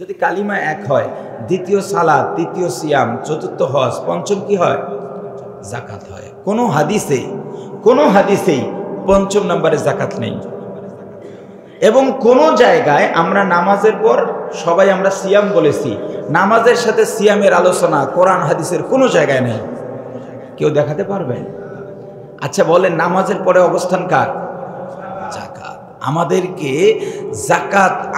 যদি কালিমা এক হয়, দ্বিতীয় সালাত, তৃতীয় সিয়াম, চতুর্থ হজ, পঞ্চম কি হয়? জাকাত হয়। কোনো হাদিসেই পঞ্চম নম্বরে জাকাত নেই। এবং কোনো জায়গায় আমরা নামাজের পর সবাই আমরা সিয়াম বলেছি, নামাজের সাথে সিয়ামের আলোচনা কোরআন হাদিসের কোনো জায়গায় নেই। কেউ দেখাতে পারবেন? আচ্ছা বলেন, নামাজের পরে অবস্থান কার? জাকাত।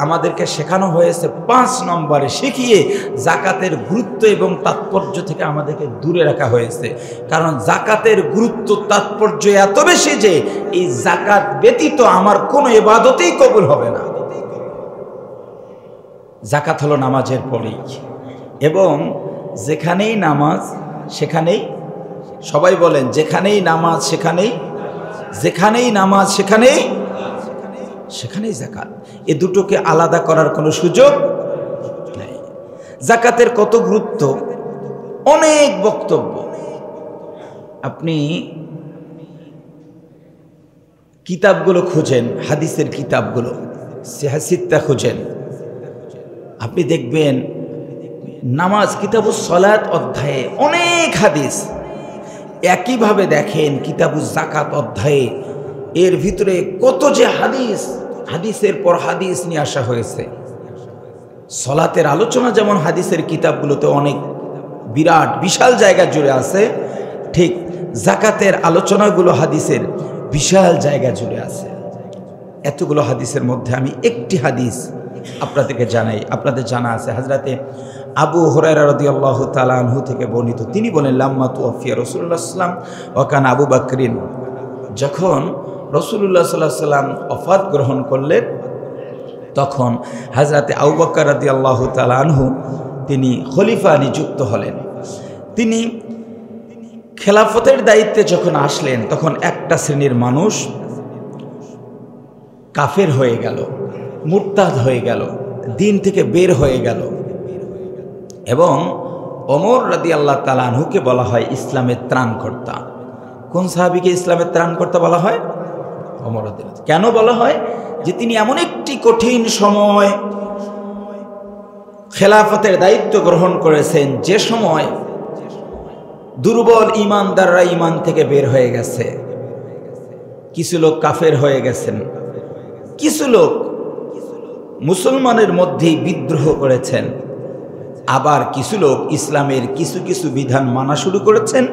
আমাদেরকে শেখানো হয়েছে 5 নম্বরে, শিখিয়ে জাকাতের গুরুত্ব এবং তাৎপর্য থেকে আমাদেরকে দূরে রাখা হয়েছে। কারণ জাকাতের গুরুত্ব তাৎপর্য এত বেশি যে এই জাকাত ব্যতীত আমার কোনো ইবাদতেই কবুল হবে না। জাকাত হলো নামাজের পরেই, এবং যেখানেই নামাজ সেখানেই, সবাই বলেন, যেখানেই নামাজ সেখানেই জাকাত। এ দুটোকে আলাদা করার কোনো সুযোগ নেই। জাকাতের কত গুরুত্ব, অনেক বক্তব্য। আপনি কিতাবগুলো খুঁজেন, হাদিসের কিতাবগুলো, সিহাসিত্তা খুঁজেন, আপনি দেখবেন নামাজ কিতাবুস সালাত অধ্যায়ে অনেক হাদিস। একইভাবে দেখেন কিতাবুস জাকাত অধ্যায়ে এর ভিতরে কত যে হাদিসের পর হাদিস নিয়ে আসা হয়েছে। সলাতের আলোচনা যেমন হাদিসের কিতাবগুলোতে অনেক বিরাট বিশাল জায়গা জুড়ে আছে, ঠিক জাকাতের আলোচনাগুলো হাদিসের বিশাল জায়গা জুড়ে আছে। এতগুলো হাদিসের মধ্যে আমি একটি হাদিস আপনাদেরকে জানাই, আপনাদের জানা আছে। হযরতে আবু হুরায়রা রাদিয়াল্লাহু তাআলা আনহু থেকে বর্ণিত, তিনি বলেন, লাম্মা তুওফিয়া রাসূলুল্লাহ সাল্লাল্লাহু আলাইহি ওয়াসাল্লাম ওয়া কানা আবু বকরিন, যখন রাসূলুল্লাহ সাল্লাল্লাহু আলাইহি ওয়াসাল্লাম ওফাত গ্রহণ করলেন, তখন হযরতে আবু বকর রাদিয়াল্লাহু তাআলা আনহু তিনি খলিফা নিযুক্ত হলেন। তিনি খেলাফতের দায়িত্বে যখন আসলেন, তখন একটা শ্রেণীর মানুষ কাফের হয়ে গেল, মুরতাদ হয়ে গেল, দিন থেকে বের হয়ে গেল। এবং ওমর রাদিয়াল্লাহু তাআলা আনহুকে বলা হয় ইসলামের ত্রাণকর্তা। কোন সাহাবীকে ইসলামের ত্রাণকর্তা বলা হয়? ওমর রাদিয়াল্লাহু। কেন বলা হয়? যে তিনি এমন একটি কঠিন সময় খেলাফতের দায়িত্ব গ্রহণ করেছেন, যে সময় দুর্বল ঈমানদাররা ঈমান থেকে বের হয়ে গেছে, কিছু লোক কাফের হয়ে গেছেন, কিছু লোক মুসলমানের মধ্যেই বিদ্রোহ করেছেন, আবার কিছু লোক ইসলামের কিছু কিছু বিধান মানা শুরু করেছেন,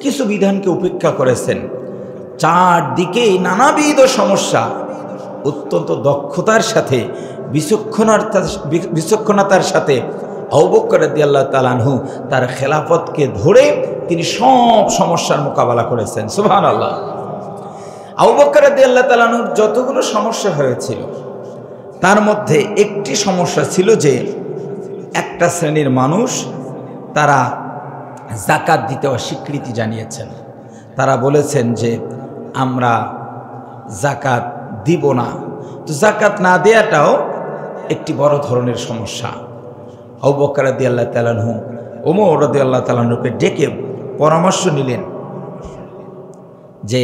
কিছু বিধানকে উপেক্ষা করেছেন। চারদিকেই নানাবিধ সমস্যা। অত্যন্ত দক্ষতার সাথে বিচক্ষণতার সাথে আবু বকর রাদিয়াল্লাহু তাআলা আনহু তার খেলাফতকে ধরে তিনি সব সমস্যার মোকাবেলা করেছেন। সুবহানাল্লাহ। আবু বকর রাদিয়াল্লাহু তাআলা আনহুর যতগুলো সমস্যা হয়েছিল, তার মধ্যে একটি সমস্যা ছিল যে একটা শ্রেণীর মানুষ তারা জাকাত দিতে অস্বীকৃতি জানিয়েছেন। তারা বলেছেন যে আমরা জাকাত দিব না। তো জাকাত না দেওয়াটাও একটি বড় ধরনের সমস্যা। আবু বকর রাদিয়াল্লাহু তাআলা আনহু ওমর রাদিয়াল্লাহু তাআলা আনহুকে ডেকে পরামর্শ নিলেন যে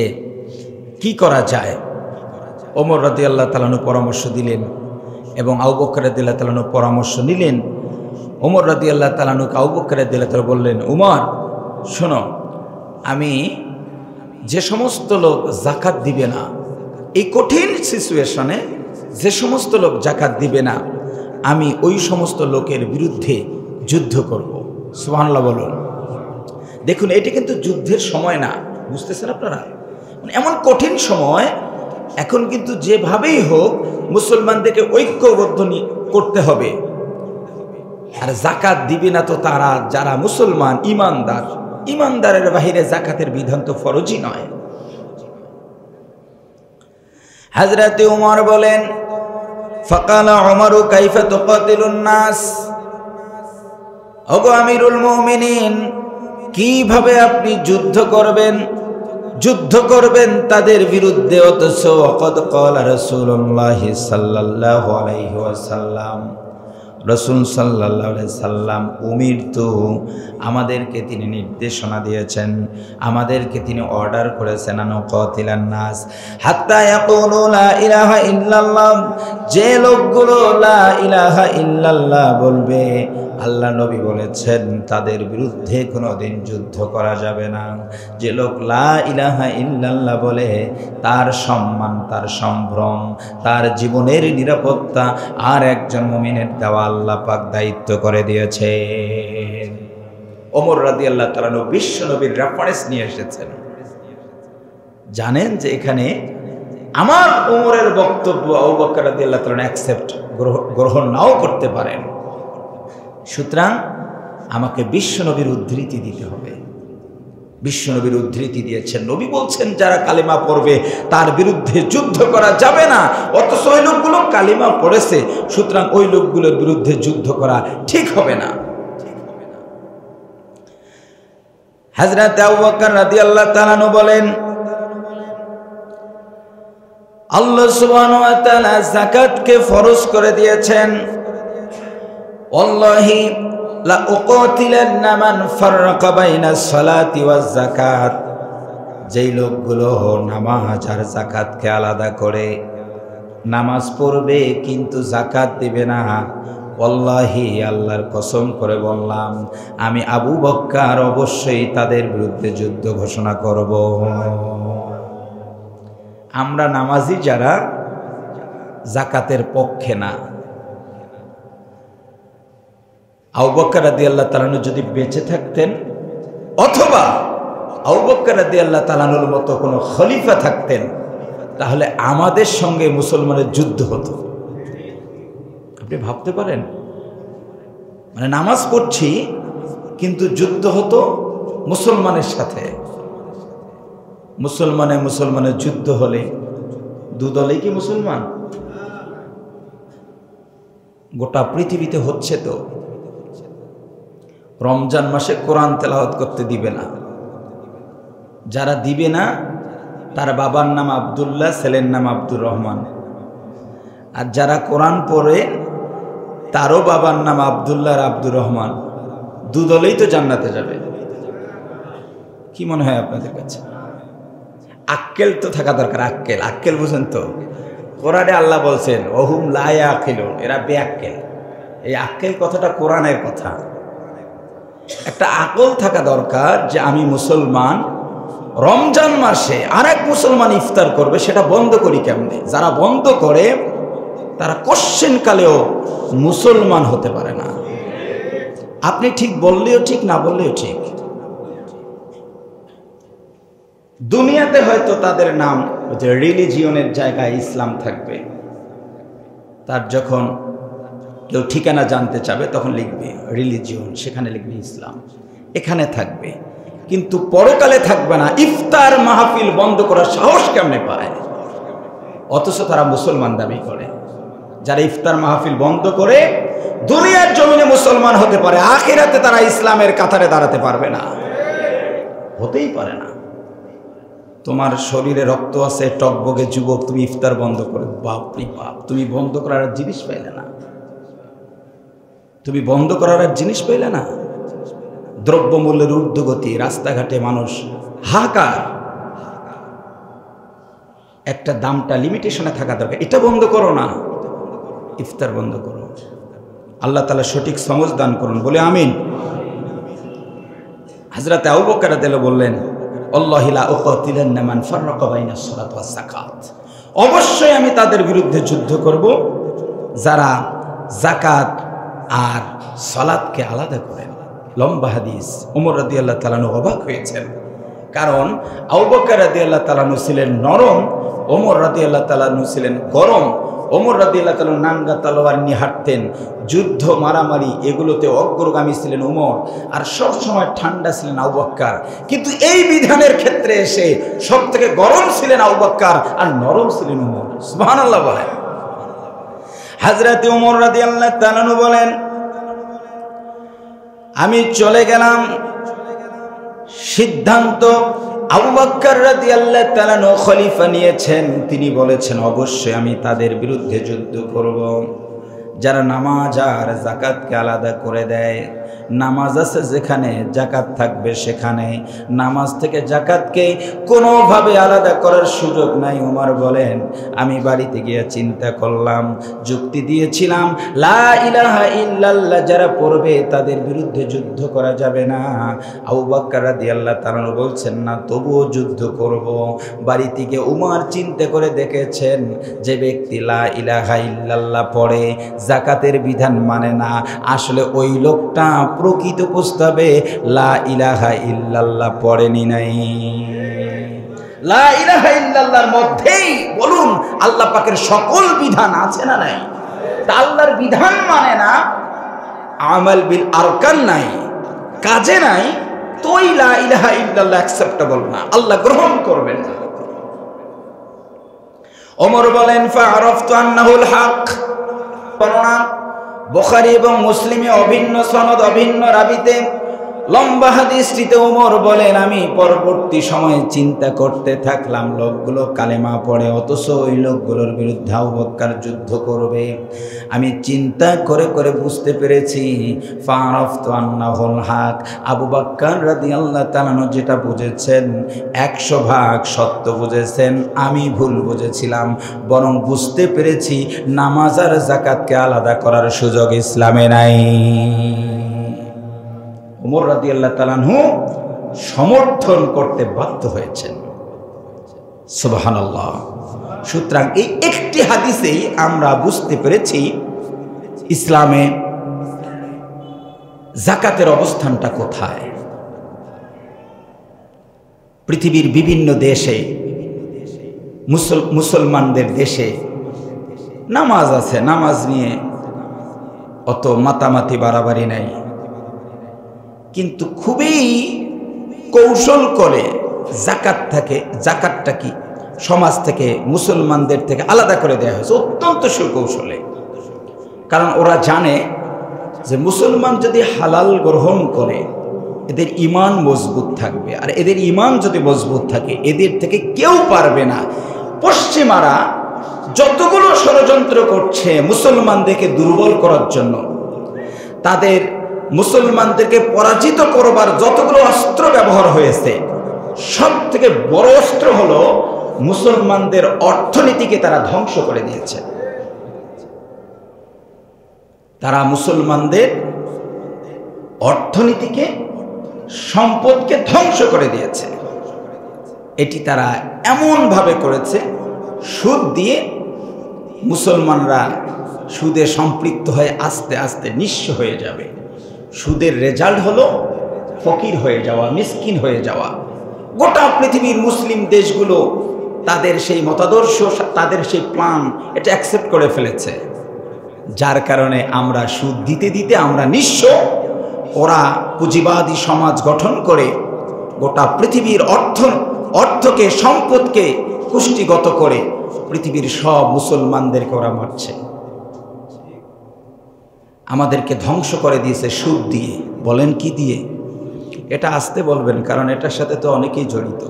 কি করা যায়। ওমর রাদিয়াল্লাহু তাআলা আনহু পরামর্শ দিলেন এবং আবু বকর রাদিয়াল্লাহু তাআলা আনহু পরামর্শ নিলেন। ওমর রাদিয়াল্লাহু তাআলা আনহুকে আবু বকর রাদিয়াল্লাহু তাআলা বললেন, উমর শোনো, আমি যে সমস্ত লোক জাকাত দিবে না, এই কঠিন সিচুয়েশনে যে সমস্ত লোক জাকাত দিবে না, আমি ওই সমস্ত লোকের বিরুদ্ধে যুদ্ধ করব। সুবহানাল্লাহ বলুন। দেখুন, এটি কিন্তু যুদ্ধের সময় না, বুঝতেছেন আপনারা? এমন কঠিন সময়, এখন কিন্তু যেভাবেই হোক মুসলমানদেরকে ঐক্যবদ্ধ করতে হবে। আর জাকাত দিবে না তো তারা যারা মুসলমান ইমানদারের বাহিরে জাকাতের বিধান তো ফরজই নয়। হযরতে ওমর বলেন, ফাকালা ওমরু কাইফা তুকাতিলুন নাস, ওগো আমিরুল মুমিনিন, কিভাবে আপনি যুদ্ধ করবেন তাদের বিরুদ্ধে? অথচ ওয়াকাদ ক্বালা রাসূলুল্লাহ সাল্লাল্লাহু আলাইহি ওয়াসাল্লাম, রাসূল সাল্লাল্লাহু আলাইহি সাল্লাম উমিরতু, আমাদেরকে তিনি নির্দেশনা দিয়েছেন, আমাদেরকে তিনি অর্ডার করেছেন আনো কাতিলান নাস হাত্তা ইয়াকুলু লা ইলাহা ইল্লাল্লাহ, যে লোকগুলো লা ইলাহা ইল্লাল্লাহ বলবে, আল্লাহ নবী বলেছেন তাদের বিরুদ্ধে কোনোদিন যুদ্ধ করা যাবে না। যে লোক লা ইলাহা ইল্লাল্লাহ বলে তার সম্মান, তার সম্ভ্রম, তার জীবনের নিরাপত্তা আর একজন মুমিনের দেওয়া আল্লাহ পাক দায়িত্ব করে দিয়েছে। ওমর রাদিয়াল্লাহু তাআলা বিশ্ব নবীর রেফারেন্স নিয়ে এসেছেন। জানেন যে এখানে আমার ওমরের বক্তব্য আবু বকর রাদিয়াল্লাহু তাআলা অ্যাকসেপ্ট গ্রহণ নাও করতে পারেন, সুতরাং আমাকে বিশ্বনবীর উদ্ধৃতি দিতে হবে। বিশ্বনবীর উদ্ধৃতি দিয়েছেন, নবী বলছেন যারা কালিমা পড়বে তার বিরুদ্ধে যুদ্ধ করা যাবে না, অথচ ওই লোকগুলো কালিমা পড়েছে, সুতরাং ওই লোকগুলোর বিরুদ্ধে যুদ্ধ করা ঠিক হবে না। হযরত আবু বকর রাদিয়াল্লাহু তাআলা বলেন, আল্লাহ সুবহানাহু ওয়া তাআলা যাকাতকে ফরজ করে দিয়েছেন। ওয়াল্লাহি লা উকাতিলান্না মান ফাররাকা বাইনাস সালাতি ওয়াজ যাকাত, যেই লোকগুলো নামাজ আর যাকাতকে আলাদা করে, নামাজ পড়বে কিন্তু যাকাত দিবে না, ওয়াল্লাহি আল্লাহর কসম করে বললাম আমি আবু বকর অবশ্যই তাদের বিরুদ্ধে যুদ্ধ ঘোষণা করব। আমরা নামাজি যারা যাকাতের পক্ষে না, আবু বকর রাদিয়াল্লাহু তাআলা যদি বেঁচে থাকতেন অথবা আবু বকর রাদিয়াল্লাহু তাআলার মতো কোনো খলিফা থাকতেন, তাহলে আমাদের সঙ্গে মুসলমানের যুদ্ধ হতো। আপনি ভাবতে পারেন, মানে নামাজ পড়ছি কিন্তু যুদ্ধ হতো মুসলমানের সাথে। মুসলমানের যুদ্ধ হলে দু দলেই কি মুসলমান? গোটা পৃথিবীতে হচ্ছে তো। রমজান মাসে কোরআন তেলাওয়াত করতে দিবে না, যারা দিবে না তার বাবার নাম আব্দুল্লাহ, ছেলের নাম আব্দুর রহমান, আর যারা কোরআন পড়ে তারও বাবার নাম আব্দুল্লাহ আর আব্দুর রহমান, দু দলেই তো জান্নাতে যাবে। কি মনে হয় আপনাদের কাছে? আক্কেল তো থাকা দরকার। আক্কেল বুঝেন তো? কোরআনে আল্লাহ বলছেন ওহুম লা ইয়াকিলুন, এরা বেআক্কেল। এই আক্কেল কথাটা কোরআনের কথা। একটা আকল থাকা দরকার যে আমি মুসলমান, রমজান মাসে আরেক মুসলমান ইফতার করবে, সেটা বন্ধ করি কেমনে? যারা বন্ধ করে তারা কোশ্চেন কালেও মুসলমান হতে পারে না। আপনি ঠিক বললেও ঠিক, না বললেও ঠিক। দুনিয়াতে হয়তো তাদের নাম যে রিলিজিয়নের জায়গায় ইসলাম থাকবে, তার যখন কেউ ঠিকানা জানতে চাবে তখন লিখবে রিলিজিয়ন, সেখানে লিখবে ইসলাম, এখানে থাকবে, কিন্তু পরকালে থাকবে না। ইফতার মাহফিল বন্ধ করার সাহস কেমনে পায়? অথচ তারা মুসলমান দাবি করে। যারা ইফতার মাহফিল বন্ধ করে দুনিয়ার জমিনে মুসলমান হতে পারে, আখিরাতে তারা ইসলামের কাতারে দাঁড়াতে পারবে না, হতেই পারে না। তোমার শরীরে রক্ত আছে, টকবগে যুবক, তুমি ইফতার বন্ধ করে, বাপরে বাপ, তুমি বন্ধ করার জিনিস পাইলে না, তুমি বন্ধ করার জিনিস পাইলে না। দ্রব্যমূল্যের ঊর্ধ্বগতি, রাস্তাঘাটে মানুষ হাহাকার, একটা দামটা লিমিটেশনে থাকা দরকার। এটা বন্ধ করো না, ইফতার বন্ধ করো। আল্লাহ তাআলা সঠিক সমঝ দান করুন, বলে আমিন। হযরত আবু বকর রাদিয়াল্লাহু বললেন আল্লাহি লা উকাতিলান্না মান ফাররাকা বাইনাস সালাত ওয়াজ যাকাত, অবশ্যই আমি তাদের বিরুদ্ধে যুদ্ধ করব যারা যাকাত আর সালাতকে আলাদা করেন। লম্বা হাদিস। ওমর রাদিয়াল্লাহু তাআলা অবাক হয়েছেন, কারণ আবু বকর রাদিয়াল্লাহু তাআলা ছিলেন নরম, ওমর রাদিয়াল্লাহু তাআলা ছিলেন গরম। ওমর রাদিয়াল্লাহু তাআলা নাঙ্গা তলোয়ার নিয়ে হাঁটতেন, যুদ্ধ মারামারি এগুলোতে অগ্রগামী ছিলেন ওমর, আর সব সময় ঠান্ডা ছিলেন আবু বকর। কিন্তু এই বিধানের ক্ষেত্রে এসে সব থেকে গরম ছিলেন আবু বকর আর নরম ছিলেন ওমর। সুবহানাল্লাহ বলেন। হযরত ওমর রাদিয়াল্লাহু তাআলা বলেন, আমি চলে গেলাম, সিদ্ধান্ত আবু বকর রাদিয়াল্লাহু তাআলা খলিফা নিয়েছেন, তিনি বলেছেন অবশ্যই আমি তাদের বিরুদ্ধে যুদ্ধ করব। যারা নামাজ আর যাকাতকে আলাদা করে দেয়, নামাজ আছে যেখানে যাকাত থাকবে সেখানে, নামাজ থেকে যাকাতকে কোনোভাবে আলাদা করার সুযোগ নাই। ওমর বলেন, আমি বাড়িতে গিয়ে চিন্তা করলাম, যুক্তি দিয়েছিলাম লা ইলাহা ইল্লাল্লাহ যারা পড়বে তাদের বিরুদ্ধে যুদ্ধ করা যাবে না। আবু বকর রাদিয়াল্লাহু তাআলা বলছেন না, তবুও যুদ্ধ করব। বাড়ি থেকে ওমর চিন্তা করে দেখেছেন, যে ব্যক্তি লা ইলাহা ইল্লাল্লাহ পড়ে যাকাতের বিধান মানে না, আসলে ওই লোকটা প্রকৃত প্রস্তাবে লা ইলাহা ইল্লাল্লাহ পড়েনি নাই। লা ইলাহা ইল্লাল্লাহর মধ্যেই বলুন আল্লাহ পাকের সকল বিধান আছে না নাই? তা আল্লাহর বিধান মানে না, আমাল বিল আরকান নাই, কাজে নাই, তো লা ইলাহা ইল্লাল্লাহ অ্যাকসেপ্টেবল না, আল্লাহ গ্রহণ করবেন না। ওমর বলেন, ফাআরাফতু আন্নাহুল হক। বর্ণনা বুখারী এবং মুসলিমে অভিন্ন সনদ, অভিন্ন রাবিতে লম্বা হাদিসটিতে ওমর বলেন, আমি পরবর্তী সময়ে চিন্তা করতে থাকলাম, লোকগুলো কালেমা পড়ে অথচ ওই লোকগুলোর বিরুদ্ধে আবু বকর যুদ্ধ করবে। আমি চিন্তা করে করে বুঝতে পেরেছি, ফাআরাফতু আন্নাহুল হক, আবু বকর রাদিয়াল্লাহু তাআলা যেটা বুঝেছেন 100 ভাগ সত্য বুঝেছেন, আমি ভুল বুঝেছিলাম। বরং বুঝতে পেরেছি নামাজ আর যাকাতকে আলাদা করার সুযোগ ইসলামে নাই। ওমর রাদিয়াল্লাহু তাআলা সমর্থন করতে বাধ্য হয়েছেন। সুবহানাল্লাহ। সুতরাং এই একটি হাদিসেই আমরা বুঝতে পেরেছি ইসলামে যাকাতের অবস্থানটা কোথায়। পৃথিবীর বিভিন্ন দেশে, মুসলমানদের দেশে নামাজ আছে, নামাজ নিয়ে অত মাতামাতি বাড়াবাড়ি নাই, কিন্তু খুবই কৌশল করে যাকাতটা কি সমাজ থেকে, মুসলমানদের থেকে আলাদা করে দেওয়া হয়েছে, অত্যন্ত সুকৌশলে। কারণ ওরা জানে যে মুসলমান যদি হালাল গ্রহণ করে এদের ঈমান মজবুত থাকবে, আর এদের ঈমান যদি মজবুত থাকে এদের থেকে কেউ পারবে না। পশ্চিমারা যতগুলো ষড়যন্ত্র করছে মুসলমানদেরকে দুর্বল করার জন্য, তাদের মুসলমানদেরকে পরাজিত করবার যতগুলো অস্ত্র ব্যবহার হয়েছে, সব থেকে বড় অস্ত্র হলো মুসলমানদের অর্থনীতিকে তারা ধ্বংস করে দিয়েছে। তারা মুসলমানদের অর্থনীতিকে, সম্পদকে ধ্বংস করে দিয়েছে। এটি তারা এমনভাবে করেছে, সুদ দিয়ে মুসলমানরা সুদে সম্পৃক্ত হয়ে আস্তে আস্তে নিঃস্ব হয়ে যাবে। সুদের রেজাল্ট হলো ফকির হয়ে যাওয়া, মিসকিন হয়ে যাওয়া। গোটা পৃথিবীর মুসলিম দেশগুলো তাদের সেই মতাদর্শ, তাদের সেই প্ল্যান এটা অ্যাকসেপ্ট করে ফেলেছে, যার কারণে আমরা সুদ দিতে দিতে আমরা নিঃস্ব। ওরা পুঁজিবাদী সমাজ গঠন করে গোটা পৃথিবীর অর্থকে, সম্পদকে কুষ্টিগত করে পৃথিবীর সব মুসলমানদেরকে ওরা মারছে। আমাদেরকে ধ্বংস করে দিয়েছে সুদ দিয়ে। বলেন কি দিয়ে? এটা আসতে বলবেন, কারণ এটার সাথে তো অনেকেই জড়িত।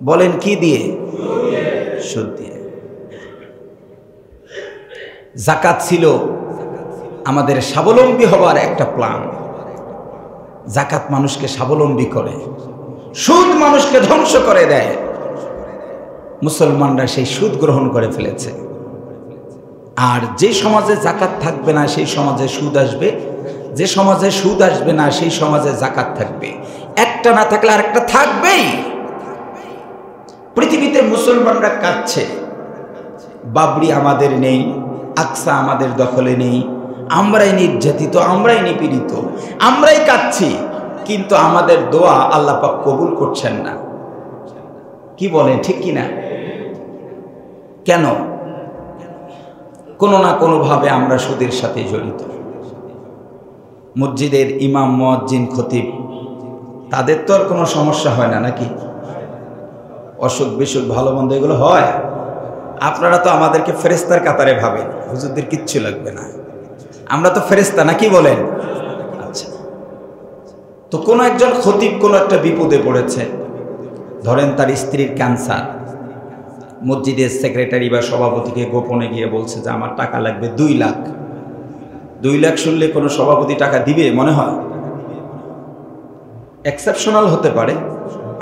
বলেন কি দিয়ে? সুদ দিয়ে। যাকাত ছিল আমাদের স্বাবলম্বী হবার একটা প্ল্যান। যাকাত মানুষকে স্বাবলম্বী করে, সুদ মানুষকে ধ্বংস করে দেয়। মুসলমানরা সেই সুদ গ্রহণ করে ফেলেছে। আর যে সমাজে যাকাত থাকবে না সেই সমাজে সুদ আসবে, যে সমাজে সুদ আসবে না সেই সমাজে যাকাত থাকবে। একটা না থাকলে আরেকটা থাকবেই। পৃথিবীতে মুসলমানরা কাঁদছে, বাবরি আমাদের নেই, আকসা আমাদের দখলে নেই, আমরাই নির্যাতিত, আমরাই নিপীড়িত, আমরাই কাঁদছি, কিন্তু আমাদের দোয়া আল্লাহ পাক কবুল করছেন না। কি বলেন, ঠিক কিনা? কেন? কোনো না কোনোভাবে আমরা সুদের সাথে জড়িত। মসজিদের ইমাম, মুয়াজ্জিন, খতিব, তাদের তো আর কোনো সমস্যা হয় না নাকি? অসুখ বিসুখ ভালো মন্দ এগুলো হয়। আপনারা তো আমাদেরকে ফেরেশতার কাতারে ভাবেন, হুজুরদের কিচ্ছু লাগবে না, আমরা তো ফেরেশতা, নাকি বলেন? আচ্ছা, তো কোনো একজন খতিব কোনো একটা বিপদে পড়েছে, ধরেন তার স্ত্রীর ক্যান্সার, মসজিদের সেক্রেটারি বা সভাপতিকে গোপনে গিয়ে বলছে যে আমার টাকা লাগবে 2 লাখ। 2 লাখ শুনলে কোনো সভাপতি টাকা দিবে মনে হয়? এক্সেপশনাল হতে পারে,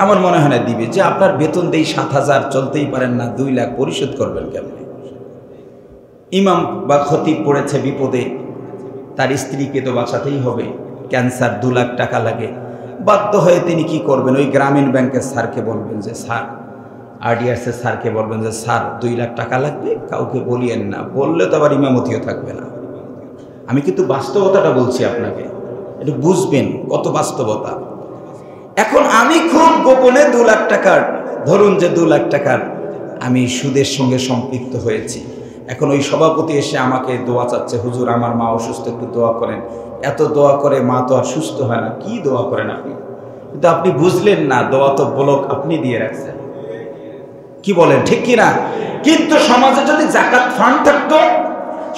আমার মনে হয় না দিবে। যে আপনার বেতন দেই 7,000, চলতেই পারেন না, 2 লাখ পরিশোধ করবেন কেমনে? ইমাম বা খতিব পড়েছে বিপদে, তার স্ত্রীকে তো বাঁচাতেই হবে, ক্যান্সার, 2 লাখ টাকা লাগে। বাধ্য হয়ে তিনি কি করবেন? ওই গ্রামীণ ব্যাংকের স্যারকে বলবেন যে স্যার, আরডিআরসের স্যারকে বলবেন যে স্যার 2 লাখ টাকা লাগবে, কাউকে বলিয়েন না। বললে তো আবার ইমামতিও থাকবে না। আমি কিন্তু বাস্তবতাটা বলছি আপনাকে, একটু বুঝবেন কত বাস্তবতা। এখন আমি খুব গোপনে 2 লাখ টাকার, ধরুন যে 2 লাখ টাকার আমি সুদের সঙ্গে সম্পৃক্ত হয়েছি। এখন ওই সভাপতি এসে আমাকে দোয়া চাচ্ছে, হুজুর আমার মা অসুস্থ, একটু দোয়া করেন। এত দোয়া করে মা তো আর সুস্থ হয় না, কি দোয়া করেন আপনি? কিন্তু আপনি বুঝলেন না, দোয়া তো ব্লক আপনি দিয়ে রাখছেন। কি বলেন, ঠিক কিনা? কিন্তু সমাজে যদি যাকাত ফান্ড থাকতো,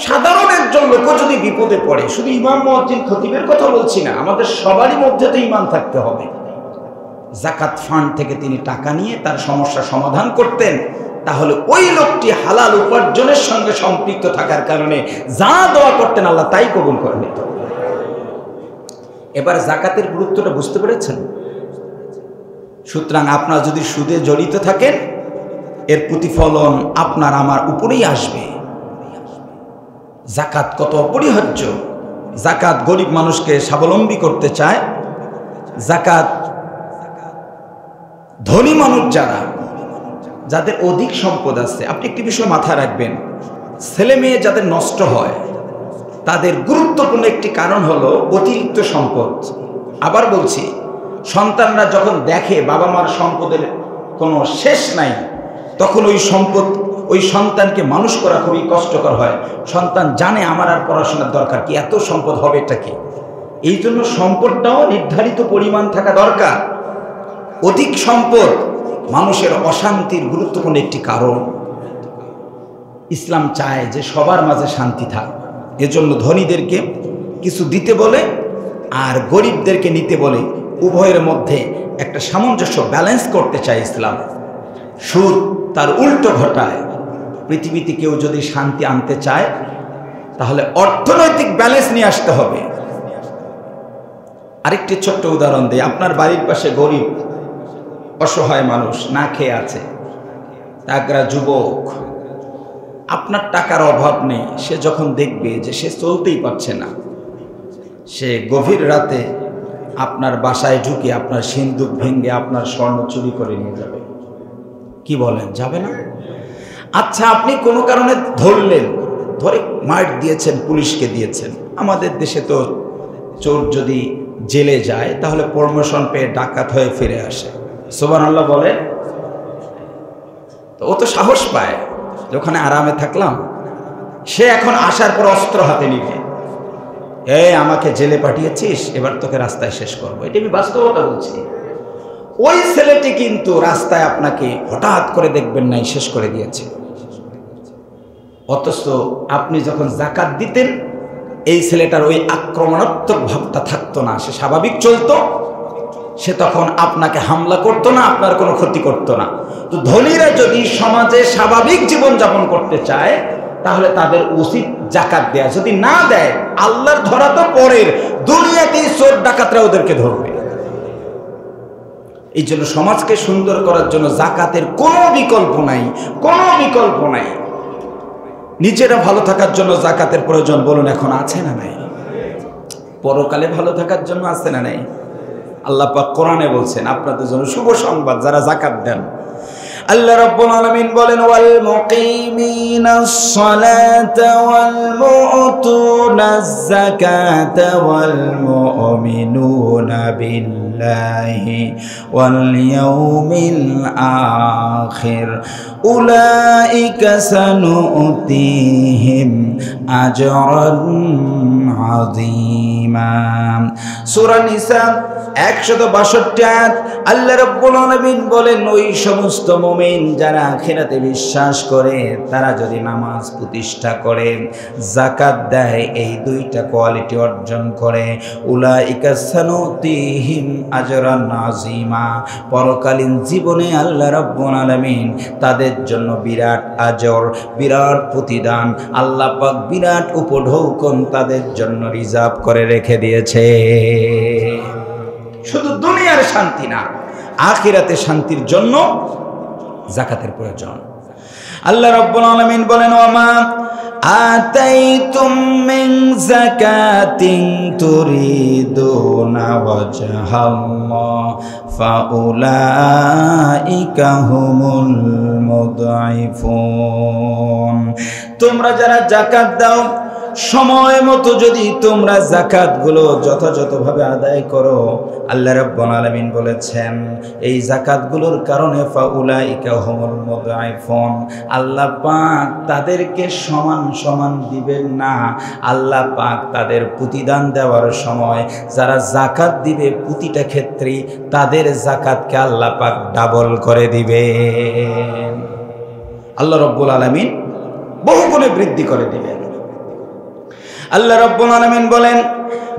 সাধারণ একজন লোক যদি বিপদে পড়ে, শুধু ইমাম মুয়াজ্জিন খতিবের কথা বলছি না, আমাদের সবারই মধ্যে তো ঈমান থাকতে হবে। যাকাত ফান্ড থেকে তিনি টাকা নিয়ে তার সমস্যা সমাধান করতেন, তাহলে ওই লোকটি হালাল উপার্জনের সঙ্গে সম্পৃক্ত থাকার কারণে যা দোয়া করতেন আল্লাহ তাই কবুল করে নিত। এবার যাকাতের গুরুত্বটা বুঝতে পেরেছেন? সুতরাং আপনারা যদি সুদে জড়িত থাকেন, এর প্রতিফলন আপনার আমার উপরেই আসবে। যাকাত কত অপরিহার্য। যাকাত গরিব মানুষকে স্বাবলম্বী করতে চায়। যাকাত ধনী মানুষ যারা, যাদের অধিক সম্পদ আছে, আপনি একটি বিষয় মাথায় রাখবেন, ছেলে মেয়ে যাদের নষ্ট হয় তাদের গুরুত্বপূর্ণ একটি কারণ হলো অতিরিক্ত সম্পদ। আবার বলছি, সন্তানরা যখন দেখে বাবা মার সম্পদের কোনো শেষ নাই, তখন ওই সম্পদ, ওই সন্তানকে মানুষ করা খুবই কষ্টকর হয়। সন্তান জানে আমার আর পড়াশোনার দরকার কি, এত সম্পদ হবে এটা কি? এই জন্য সম্পদটাও নির্ধারিত পরিমাণ থাকা দরকার। অধিক সম্পদ মানুষের অশান্তির গুরুত্বপূর্ণ একটি কারণ। ইসলাম চায় যে সবার মাঝে শান্তি থাক, এজন্য ধনীদেরকে কিছু দিতে বলে আর গরিবদেরকে নিতে বলে, উভয়ের মধ্যে একটা সামঞ্জস্য ব্যালেন্স করতে চায় ইসলাম। সুদ তার উল্টো ঘটায়। পৃথিবীতে কেউ যদি শান্তি আনতে চায় তাহলে অর্থনৈতিক ব্যালেন্স নিয়ে আসতে হবে। আরেকটি ছোট্ট উদাহরণ দিই। আপনার বাড়ির পাশে গরিব অসহায় মানুষ না খেয়ে আছে, তাগরা যুবক, আপনার টাকার অভাব নেই, সে যখন দেখবে যে সে চলতেই পারছে না, সে গভীর রাতে আপনার বাসায় ঢুকে আপনার সিন্দুক ভেঙে আপনার স্বর্ণ চুরি করে নিয়ে যাবে। কি বলেন, যাবে না? আচ্ছা, আপনি কোনো কারণে ধরলেন, ধরে মার দিয়েছেন, পুলিশকে দিয়েছেন। আমাদের দেশে তো চোর যদি জেলে যায় তাহলে প্রমোশন পেয়ে ডাকাত হয়ে ফিরে আসে। সুবহানাল্লাহ বলে। তো ও তো সাহস পায় যে ওখানে আরামে থাকলাম, সে এখন আসার পর অস্ত্র হাতে নিবে, আমাকে জেলে পাঠিয়েছিস, এবার তোকে রাস্তায় শেষ করবো। এটা আমি বাস্তবতা বলছি। ওই ছেলেটি কিন্তু রাস্তায় আপনাকে হঠাৎ করে দেখবেন নাই শেষ করে দিয়েছে। অথচ আপনি যখন যাকাত দিতেন, এই ছেলেটার ওই আক্রমণাত্মক ভাবটা থাকতো না, সে স্বাভাবিক চলতো, সে তখন আপনাকে হামলা করতো না, আপনার কোনো ক্ষতি করতো না। তো ধনীরা যদি সমাজে স্বাভাবিক জীবনযাপন করতে চায় তাহলে তাদের উচিত যাকাত দেয়া। যদি না দেয়, আল্লাহর ধরা তো পরের, দুনিয়াতেই চোর ডাকাতরা ওদেরকে ধরবে। এই জন্য সমাজকে সুন্দর করার জন্য যাকাতের কোনো বিকল্প নাই, কোনো বিকল্প নাই। নিজেরা ভালো থাকার জন্য যাকাতের প্রয়োজন, বলুন এখন আছে না নাই? পরকালে ভালো থাকার জন্য আছে না নাই? আল্লাহ পাক কোরআনে বলছেন আপনাদের জন্য শুভ সংবাদ, যারা যাকাত দেন। আল্লাহ রাব্বুল আলামিন বলেন, ওয়াল মুকিমিনাস সালাতা ওয়াল মুতুনাজ যাকাতা ওয়াল মুমিনুনা বিল্লাহি ওয়াল ইয়াউমিল আখির উলাইকা সানুতিহিম আজরান আযীমা। সূরা নিসা 162 আয়াত। আল্লাহ রাব্বুল আলামিন বলেন, ওই সমস্ত মুমিন যারা আখিরাতে বিশ্বাস করে, তারা যদি নামাজ প্রতিষ্ঠা করে, যাকাত দেয়, এই দুইটা কোয়ালিটি অর্জন করে, উলাইকা সানুতিহিম আজরান আযীমা, পরকালীন জীবনে আল্লাহ রাব্বুল আলামিন তাদের জন্য বিরাট আজর, বিরাট প্রতিদান, আল্লাহ পাক বিরাট উপঢৌকন তাদের জন্য রিজার্ভ করে রেখে দিয়েছে। শুধু দুনিয়ার শান্তি না, আখিরাতে শান্তির জন্য যাকাতের প্রয়োজন। আল্লাহ রাব্বুল আলামিন বলেন, ওয়ামা আতাইতুম মিন যাকাতিন তুরিদুনা ওয়াজহাল্লাহ ফাউলাইকা হুমুল মুদঈফুন। তোমরা যারা যাকাত দাও, সময় মতো যদি তোমরা যাকাতগুলো যথাযথভাবে আদায় করো, আল্লাহ রাব্বুল আলামিন বলেছেন এই যাকাতগুলোর কারণে ফাউলাইকা হুমুল মুদঈফুন, আল্লাহ পাক তাদেরকে সমান সমান দিবেন না। আল্লাহ পাক তাদের প্রতিদান দেওয়ার সময় যারা যাকাত দিবে প্রতিটা ক্ষেত্রেই তাদের যাকাতকে আল্লাহ পাক ডাবল করে দিবেন। আল্লাহ রাব্বুল আলামিন বহুগুণে বৃদ্ধি করে দিবেন। আল্লাহ রাব্বুল আলামিন বলেন,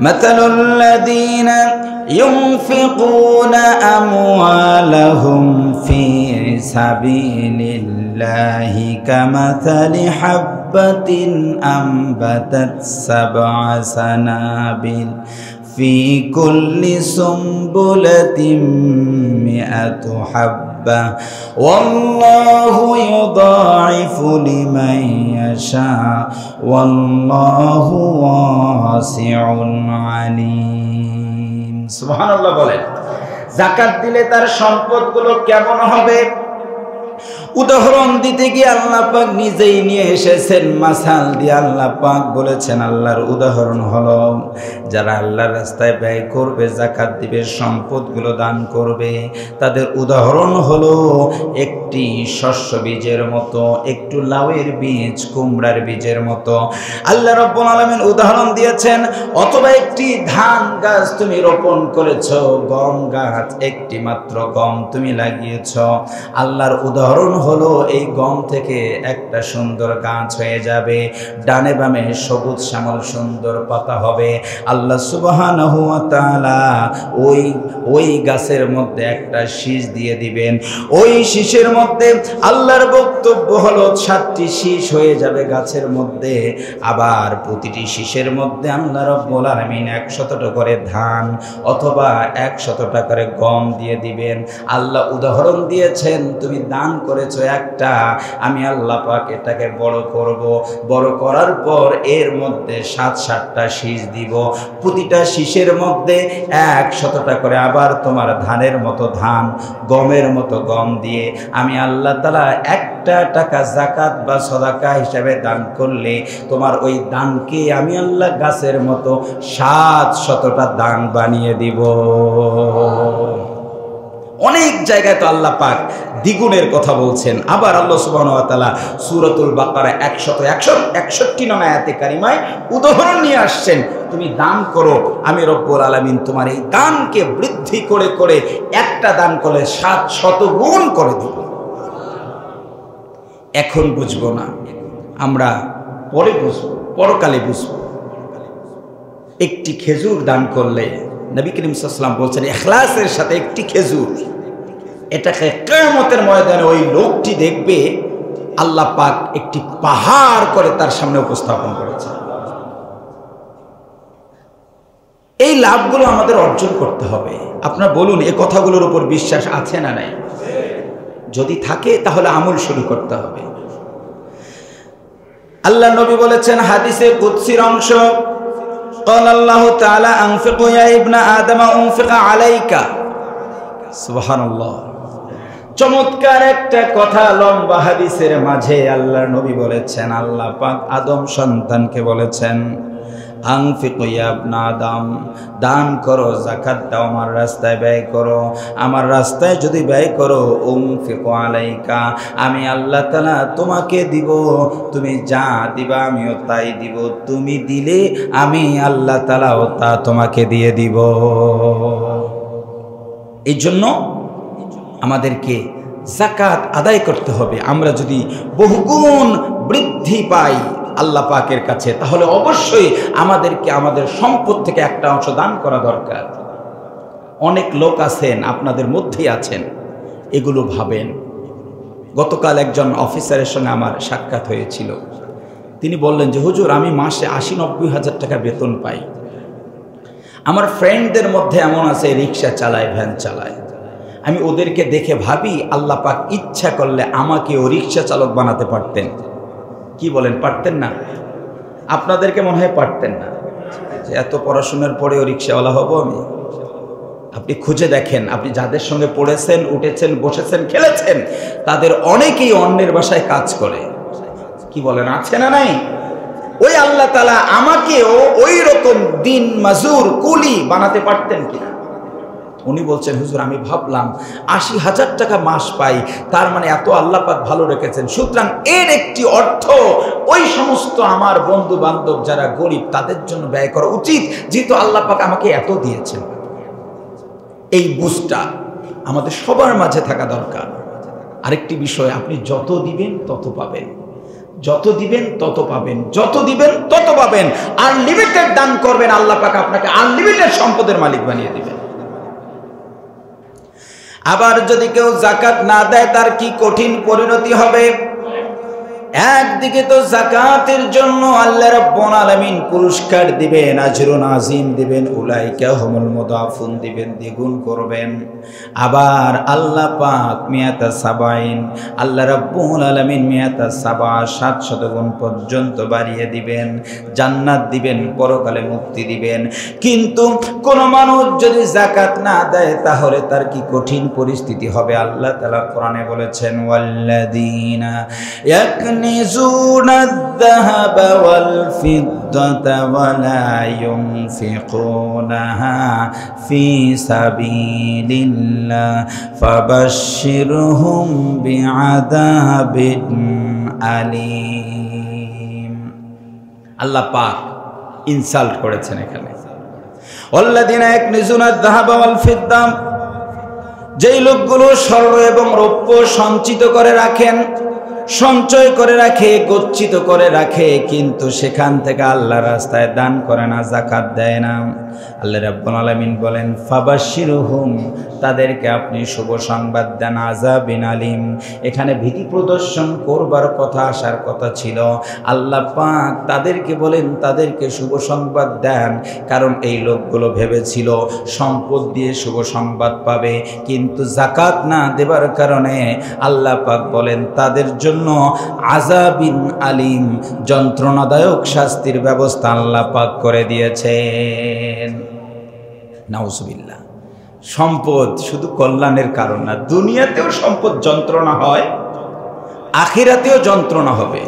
মাতালুল লাযীনা ইউনফিকুনা আমওয়ালাহুম ফি সাবিলিল্লাহি কামাথালি হাববাতিন আনবাতাত সাবআ সানাবিল ফি কুল্লি সুমবুলাতিন মিআতু হাব্বা ওয়াল্লাহু ইউদাঈফু লিমান ইয়াশা ওয়াল্লাহু ওয়াসিউন আলীম। সুবহানাল্লাহ বলেন, যাকাত দিলে তার সম্পদগুলো কেমন হবে উদাহরণ দিতে গিয়ে আল্লাহ পাক নিজেই নিয়ে এসেছেন। মাসাল দিয়ে আল্লাহ পাক বলেছেন, আল্লাহর উদাহরণ হলো যারা আল্লাহর রাস্তায় ব্যয় করবে, যাকাত দিবে, সম্পদগুলো দান করবে, তাদের উদাহরণ হলো একটি শস্য বীজের মতো, একটু লাউয়ের বীজ, কুমড়ার বীজের মতো আল্লাহ রাব্বুল আলামিন উদাহরণ দিয়েছেন। অথবা একটি ধান গাছ তুমি রোপণ করেছো, গম গাছ, একটি মাত্র গম তুমি লাগিয়েছো, আল্লাহর উদাহরণ হলো এই গম থেকে একটা সুন্দর গাছ হয়ে যাবে, ডানে বামে সবুজ শ্যামল সুন্দর পাতা হবে। আল্লাহ সুবহানাহু ওয়া তাআলা ওই গাছের মধ্যে একটা শীষ দিয়ে দিবেন। ওই শীষের মধ্যে আল্লাহর বক্তব্য হলো 7টি শীষ হয়ে যাবে গাছের মধ্যে। আবার প্রতিটি শীষের মধ্যে আল্লাহ রাব্বুল আলামিন 100টা করে ধান অথবা 100টা করে গম দিয়ে দিবেন। আল্লাহ উদাহরণ দিয়েছেন, তুমি দান করেছো একটা, আমি আল্লাহ পাক এটাকে বড় করব, বড় করার পর এর মধ্যে 7টা শীষ দিব, প্রতিটা শীষের মধ্যে 100টা করে আবার তোমার ধানের মতো ধান, গমের মতো গম দিয়ে আমি আল্লাহ তাআলা 1টা টাকা যাকাত বা সাদাকা হিসাবে দান করলে তোমার ওই দানকে আমি আল্লাহ গাছের মতো 700টা দান বানিয়ে দিব। অনেক জায়গায় তো আল্লাহ পাক দ্বিগুণের কথা বলছেন। আবার আল্লাহ সুবহানাহু ওয়া তাআলা সূরাতুল বাকারা 161 নং আয়াতে কারিমায় উদাহরণ নিয়ে আসছেন, তুমি দান করো, আমি রব্বুল আলামিন তোমার এই দানকে বৃদ্ধি করে করে একটা দান করলে 700 গুণ করে দিব। এখন বুঝবো না, আমরা পরে বুঝবো, পরকালে বুঝবো। একটি খেজুর দান করলে নবী করিম সাল্লাল্লাহু আলাইহি ওয়াসাল্লাম বলছেন, ইখলাসের সাথে একটি খেজুর, এটাকে কিয়ামতের ময়দানে ওই লোকটি দেখবে আল্লাহ পাক একটি পাহাড় করে তার সামনে উপস্থাপন করেছে। এই লাভগুলো আমাদের অর্জন করতে হবে। আপনারা বলুন, এই কথাগুলোর উপর বিশ্বাস আছে না নাই? যদি থাকে তাহলে আমল শুরু করতে হবে। আল্লাহ নবী বলেছেন হাদিসে কুদসির অংশ, قال الله تعالى انفق يا ابن آدم انفق عليك। সুবহানাল্লাহ, চমৎকার একটা কথা লম্বা হাদিসের মাঝে আল্লাহর নবী বলেছেন, আল্লাহ পাক আদম সন্তানকে বলেছেন, আনফিকু ইয়া ইবনা আদম, দান করো, যাকাত দাও, আমার রাস্তায় ব্যয় করো। আমার রাস্তায় যদি ব্যয় করো, উনফিকু আলাইকা, আমি আল্লাহ তাআলা তোমাকে দিব, তুমি যা দিবা আমিও তাই দিব, তুমি দিলে আমি আল্লাহ তাআলাও তা তোমাকে দিয়ে দিব। এই জন্য আমাদেরকে যাকাত আদায় করতে হবে। আমরা যদি বহুগুণ বৃদ্ধি পাই আল্লাহ পাকের কাছে, তাহলে অবশ্যই আমাদেরকে আমাদের সম্পদ থেকে একটা অংশ দান করা দরকার। অনেক লোক আছেন, আপনাদের মধ্যেই আছেন, এগুলো ভাবেন। গতকাল একজন অফিসারের সঙ্গে আমার সাক্ষাৎ হয়েছিল। তিনি বললেন যে হুজুর, আমি মাসে ৮০-৯০ হাজার টাকা বেতন পাই। আমার ফ্রেন্ডদের মধ্যে এমন আছে রিক্সা চালায়, ভ্যান চালায়। আমি ওদেরকে দেখে ভাবি আল্লাহ পাক ইচ্ছা করলে আমাকেও রিক্সা চালক বানাতে পারতেন। কি বলেন, পারতেন না? আপনাদেরকে মনে হয় পারতেন না, যে এত পড়াশোনার পরেও রিক্সাওয়ালা হব আমি। আপনি খুঁজে দেখেন, আপনি যাদের সঙ্গে পড়েছেন, উঠেছেন, বসেছেন, খেলেছেন, তাদের অনেকেই অন্যের বাসায় কাজ করে। কি বলেন, আছে না নাই? ওই আল্লাহ তাআলা আমাকেও ওই রকম দিন মজুর কুলি বানাতে পারতেন কিনা? উনি বলছেন হুজুর, আমি ভাবলাম ৮০,০০০ টাকা মাস পাই, তার মানে এত আল্লাহ পাক ভালো রেখেছেন, সুতরাং এর একটি অর্থ ওই সমস্ত আমার বন্ধু বান্ধব যারা গরিব তাদের জন্য ব্যয় করা উচিত, যেহেতু আল্লাহ পাক আমাকে এত দিয়েছেন। এই বুঝটা আমাদের সবার মাঝে থাকা দরকার। আরেকটি বিষয়, আপনি যত দিবেন তত পাবেন, যত দিবেন তত পাবেন, যত দিবেন তত পাবেন। আনলিমিটেড দান করবেন, আল্লাহ পাক আপনাকে আনলিমিটেড সম্পদের মালিক বানিয়ে দিবেন। আবার যদি কেউ যাকাত না দেয়, তার কি কঠিন পরিণতি হবে। একদিকে তো যাকাতের জন্য আল্লাহ রাব্বুল আলামিন পুরস্কার দিবেন, আজরুন আজিম দিবেন, উলাইকা হুমুল মুদাফুন দিবেন, দ্বিগুণ করবেন। আবার আল্লাহ পাক মিয়াতা সাবাইন, আল্লাহ রাব্বুল আলামিন মিয়াতা সাবা ৭০০ গুণ পর্যন্ত বাড়িয়ে দিবেন, জান্নাত দিবেন, পরকালে মুক্তি দিবেন। কিন্তু কোন মানুষ যদি যাকাত না দেয়, তাহলে তার কি কঠিন পরিস্থিতি হবে। আল্লাহ তাআলা কোরআনে বলেছেন, ওয়াল্লাযীনা يكنزون الذهب والفضة ولا ينفقونها في سبيل الله فبشرهم بعذاب أليم। আল্লাহ পাক ইনসাল্ট করেছেন এখানে, ওয়াল্লাযীনা ইয়াকনিজুনা আয-যাহাবা ওয়াল ফিদ্দা, যেই লোকগুলো স্বর্ণ এবং রৌপ্য সঞ্চিত করে রাখেন, সঞ্চয় করে রাখে, গচ্ছিত করে রাখে, কিন্তু সেখান থেকে আল্লাহর রাস্তায় দান করে না, যাকাত দেয় না। আল্লাহ রাব্বুল আলামিন বলেন, ফাবাশশিরহুম, তাদেরকে আপনি শুভ সংবাদ দেন, আযাবিন আলিম। এখানে ভীতি প্রদর্শন করবার কথা, আসার কথা ছিল। আল্লাহ পাক তাদেরকে বলেন, তাদেরকে শুভ সংবাদ দেন, কারণ এই লোকগুলো ভেবেছিল সম্পদ দিয়ে শুভ সংবাদ পাবে, কিন্তু যাকাত না দেবার কারণে আল্লাহ পাক বলেন তাদের জন্য আযাবিন আলিম, যন্ত্রণাদায়ক শাস্তির ব্যবস্থা আল্লাহ পাক করে দিয়েছেন। নাউজুবিল্লাহ। সম্পদ শুধু কল্যাণের কারণ না, দুনিয়াতেও সম্পদ যন্ত্রণা হয়, আখিরাতেও যন্ত্রণা হবে।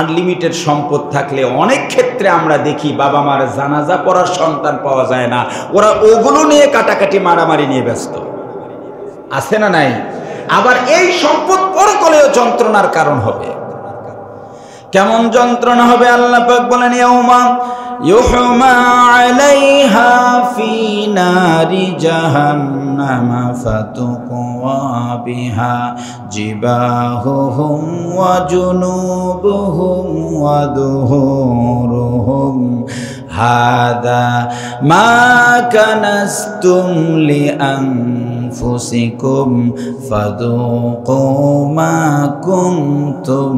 আনলিমিটেড সম্পদ থাকলে অনেক ক্ষেত্রে আমরা দেখি বাবা মার জানাজা পড়ার সন্তান পাওয়া যায় না, ওরা ওগুলো নিয়ে কাটাকাটি মারামারি নিয়ে ব্যস্ত, আছে না নাই? আবার এই সম্পদ পরকালেও যন্ত্রণার কারণ হবে। কেমন যন্ত্রণা হবে? আল্লাহ পাক বলেন, ইয়াউমা ইউহমা আলাইহা ফি নারি জাহান্নামা ফাতুকওয়া বিহা জিবাহুহুম ওয়া জুনুবুহুম ওয়া দুহুরুহুম হাদা মা কানাস্তুম লিআনফুসিকুম ফাযুকু মা কুনতুম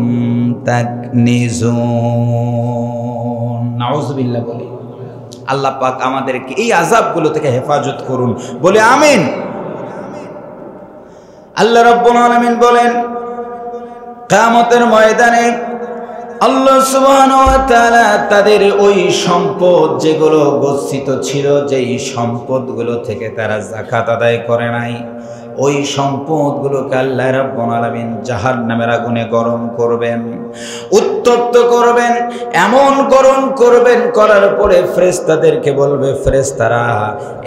তাকনিজুন। নাউযুবিল্লাহ বলি। আল্লাহ পাক আমাদেরকে এই আযাবগুলো থেকে হেফাজত করুন, বলে আমিন। আল্লাহ রাব্বুল আলামিন বলেন, কিয়ামতের ময়দানে আল্লাহ সুবহানাহু ওয়া তাআলা তাদের ওই সম্পদ যেগুলো গচ্ছিত ছিল, যেই সম্পদগুলো থেকে তারা যাকাত আদায় করে নাই, ওই সম্পদগুলোকে আল্লাহ রাব্বুল আলামিন জাহান্নামের আগুনে গরম করবেন। উত্তপ্ত করবেন, এমন গরম করবেন, করার পরে ফেরেশতাদেরকে বলবে, ফেরেশতারা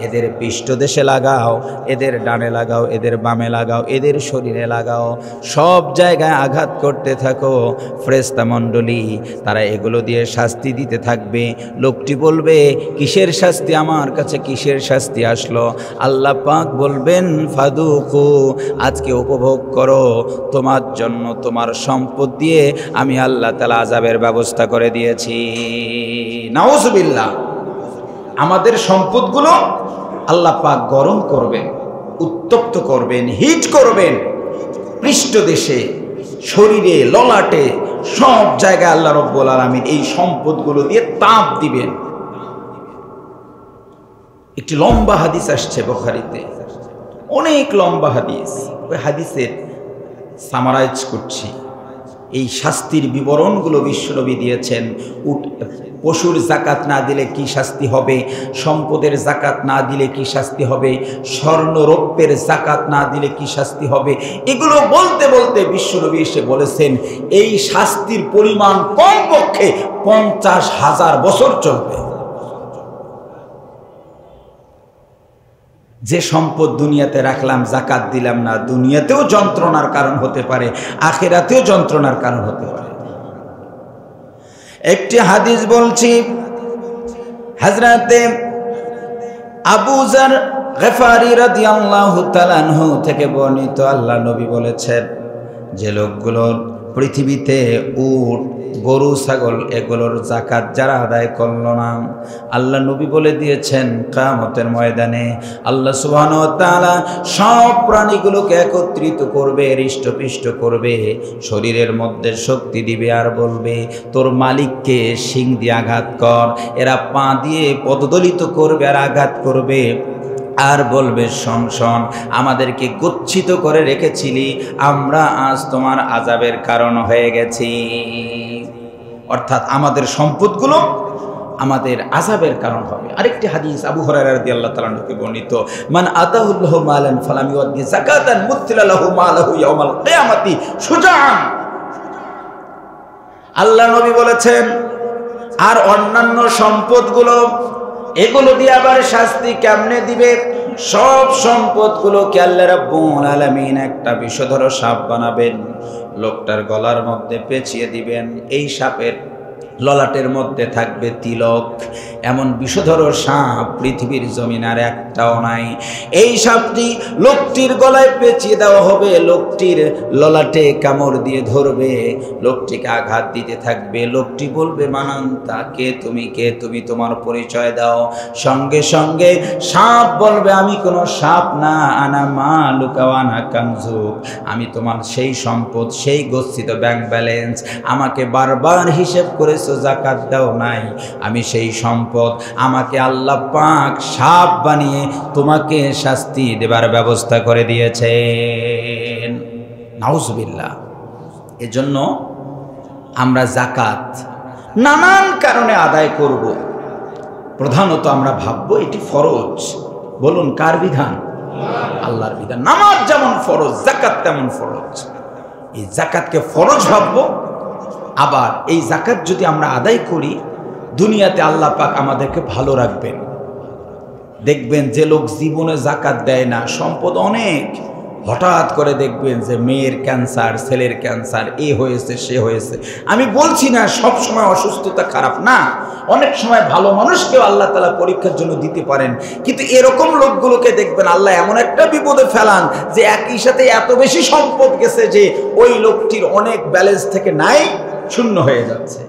এদের পৃষ্ঠদেশে লাগাও, এদের ডানে লাগাও, এদের বামে লাগাও, এদের শরীরে লাগাও, সব জায়গায় আঘাত করতে থাকো। ফেরেশতা মণ্ডলী তারা এগুলো দিয়ে শাস্তি দিতে থাকবে। লোকটি বলবে, কিসের শাস্তি আমার কাছে, কিসের শাস্তি আসলো? আল্লাহ পাক বলবেন, ফাদুকু, আজকে উপভোগ করো, তোমার জন্য তোমার সম্পদ দিয়ে আমি আল্লাহ তাআলা আযাবের ব্যবস্থা করে দিয়েছি। নাউযুবিল্লাহ। আমাদের সম্পদগুলো আল্লাহ পাক গরম করবেন, উত্তপ্ত করবেন, হিট করবেন, পৃষ্ঠদেশে, শরীরে, ললাটে, সব জায়গায় আল্লাহ রাব্বুল আলামিন এই সম্পদগুলো দিয়ে তাপ দিবেন। একটি লম্বা হাদিস আসছে বুখারীতে, অনেক লম্বা হাদিস। ওই হাদিসের সামারাইজ করছি। এই শাস্তির বিবরণগুলো বিশ্বনবী দিয়েছেন। পশুর জাকাত না দিলে কি শাস্তি হবে, সম্পদের জাকাত না দিলে কি শাস্তি হবে, স্বর্ণ রৌপ্যের জাকাত না দিলে কি শাস্তি হবে, এগুলো বলতে বলতে বিশ্বনবী এসে বলেছেন এই শাস্তির পরিমাণ কমপক্ষে 50,000 বছর চলবে। যে সম্পদ দুনিয়াতে রাখলাম, জাকাত দিলাম না, দুনিয়াতেও যন্ত্রণার কারণ হতে পারে, আখিরাতেও যন্ত্রণার কারণ হতে পারে। একটি হাদিস বলছি, হযরতে আবু যার গফারি রাদিয়াল্লাহু তাআলা আনহু থেকে বর্ণিত, আল্লাহ নবী বলেছেন, যে লোকগুলোর পৃথিবীতে উট, গরু, ছাগল এগুলোর জাকাত যারা আদায় করল না, আল্লাহ নবী বলে দিয়েছেন কিয়ামতের ময়দানে আল্লাহ সুবহানাহু ওয়া তাআলা সব প্রাণীগুলোকে একত্রিত করবে, হৃষ্টপুষ্ট করবে, শরীরের মধ্যে শক্তি দিবে, আর বলবে তোর মালিককে শিং দিয়ে আঘাত কর। এরা পা দিয়ে পদদলিত করবে আর আঘাত করবে, আর বলবে, শোন শোন, আমাদেরকে গচ্ছিত করে রেখেছিলি, আমরা আজ তোমার আযাবের কারণ হয়ে গেছি। অর্থাৎ আমাদের সম্পদগুলো আমাদের আযাবের কারণ হবে। আরেকটি হাদিস আবু হুরায়রা রাদিয়াল্লাহু তাআলা থেকে বর্ণিত, মান আতাহুল্লাহু মালান ফালাম ইউদ্দি যাকাতান মুতিলা লাহু মালাহু ইয়াউমাল কিয়ামাতি শুজাআন। আল্লাহ নবী বলেছেন, আর অন্যান্য সম্পদগুলো, এগুলো দিয়ে আবার শাস্তি কেমনে দিবে? সব সম্পদগুলোকে আল্লাহ রাব্বুল আলামিন একটা বিষধর সাপ বানাবেন, লোকটার গলার মধ্যে পেঁচিয়ে দিবেন, এই সাপের ললাটের মধ্যে থাকবে তিলক। এমন বিষধর সাপ পৃথিবীর জমিন আর একটাও নাই। এই সাপটি লোকটির গলায় পেঁচিয়ে দেওয়া হবে, লোকটির ললাটে কামড় দিয়ে ধরবে, লোকটিকে আঘাত দিতে থাকবে। লোকটি বলবে, মানান্তা, কে তুমি, কে তুমি, তোমার পরিচয় দাও। সঙ্গে সঙ্গে সাপ বলবে, আমি কোনো সাপ না, আনা মালুকা ওয়া আনা কানজুক, আমি তোমার সেই সম্পদ, সেই গচ্ছিত ব্যাংক ব্যালেন্স, আমাকে বারবার হিসেব করেছো, যাকাত দাও নাই, আমি সেই সম্পদ, আমাকে আল্লাহ পাক সাপ বানিয়ে তোমাকে শাস্তি দেবার ব্যবস্থা করে দিয়েছেন। নাউজুবিল্লাহ। এজন্য আমরা যাকাত নানান কারণে আদায় করব, প্রধানত আমরা ভাববো এটি ফরজ। বলুন, কার বিধান? আল্লাহর বিধান। নামাজ যেমন ফরজ, যাকাত তেমন ফরজ। এই যাকাতকে ফরজ ভাববো, আবার এই যাকাত যদি আমরা আদায় করি, দুনিয়াতে আল্লাহ পাক আমাদেরকে ভালো রাখবেন। দেখবেন যে লোক জীবনে যাকাত দেয় না, সম্পদ অনেক, হঠাৎ করে দেখবেন যে মেয়ের ক্যান্সার, ছেলের ক্যান্সার, এ হয়েছে, সে হয়েছে। আমি বলছি না সব সময় অসুস্থতা খারাপ না, অনেক সময় ভালো মানুষকেও আল্লাহ তাআলা পরীক্ষার জন্য দিতে পারেন, কিন্তু এরকম লোকগুলোকে দেখবেন আল্লাহ এমন একটা বিপদে ফেলান যে একই সাথে এত বেশি সম্পদ গেছে যে ওই লোকটির অনেক ব্যালেন্স থেকে নাই, শূন্য হয়ে যাচ্ছে।